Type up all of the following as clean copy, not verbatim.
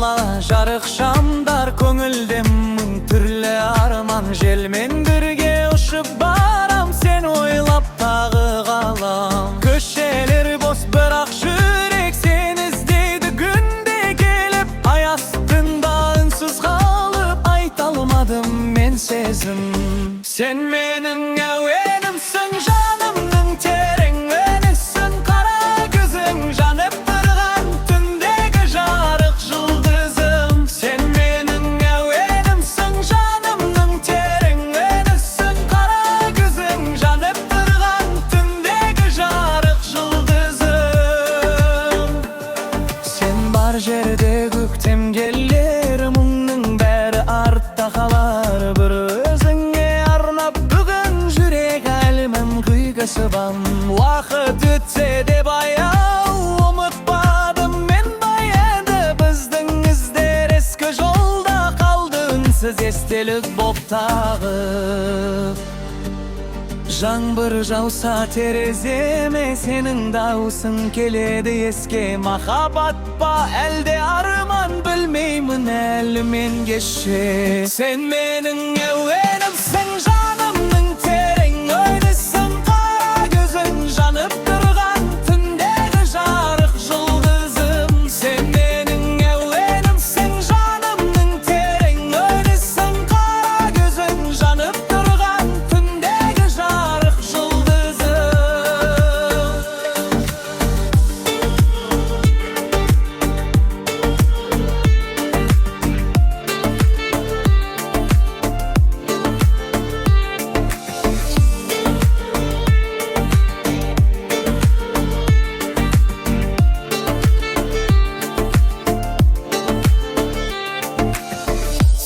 kala jarık şamdar köngülde ming türlü arman jelmen birge uçup baram sen oylap tağı kalam köşeleri boş bırak jürek sen izleydi günde gelip ay astında ünsüz kalıp aytalmadım men sezim sen menin evenimsin canımның tereң enisin kara gözün janıp durgan tündegi jarık жұлдызым sen menin evenimsin canımның tereң enisin kara gözün janıp durgan tündegi jarık жұлдызым sen bar jerde көктем geller мұңның бәрі артта қалар bir özüңe arnap бүгін жүрек әлемім күйгісібам уақыт өтсе де баяу ұмытпадым мен баянды біздің іздер ескі жолда қалды үнсіз естелік боп тағы жаңбыр жауса тереземе сенің даусың келеді еске махаббат па әлде арман білмеймін әлі мен кеше сен менің әуенімсің жанымның терең ойнысың қара көзің жанып тұрған түндегі жарық жұлдызым сен менің әуенімсің жанымның терең ойнысың қара көзің жанып тұрған түндегі жарық жұлдызым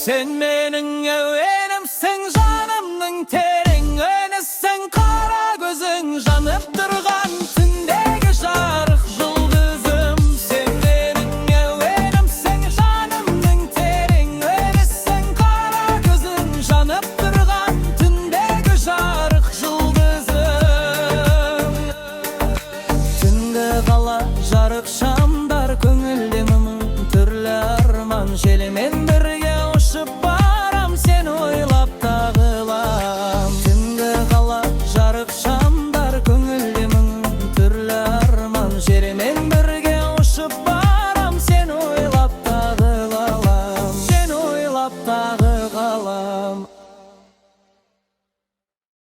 sen menin evenimsin canımның tereң enisin kara gözün janıp durgan tündegi jarık жұлдызым sen menin evenimsin canımның tereң enisin kara gözün janıp durgan tündegi jarık жұлдызым түнгі қала жарық шамдар көңілде мың түрлі арман желмен бірге ұшып барам сен ойлап тағылам түнгі қала жарық шамдар көңілде мың түрлі арман желмен бірге ұшып барам сен ойлап тағылам сен ойлап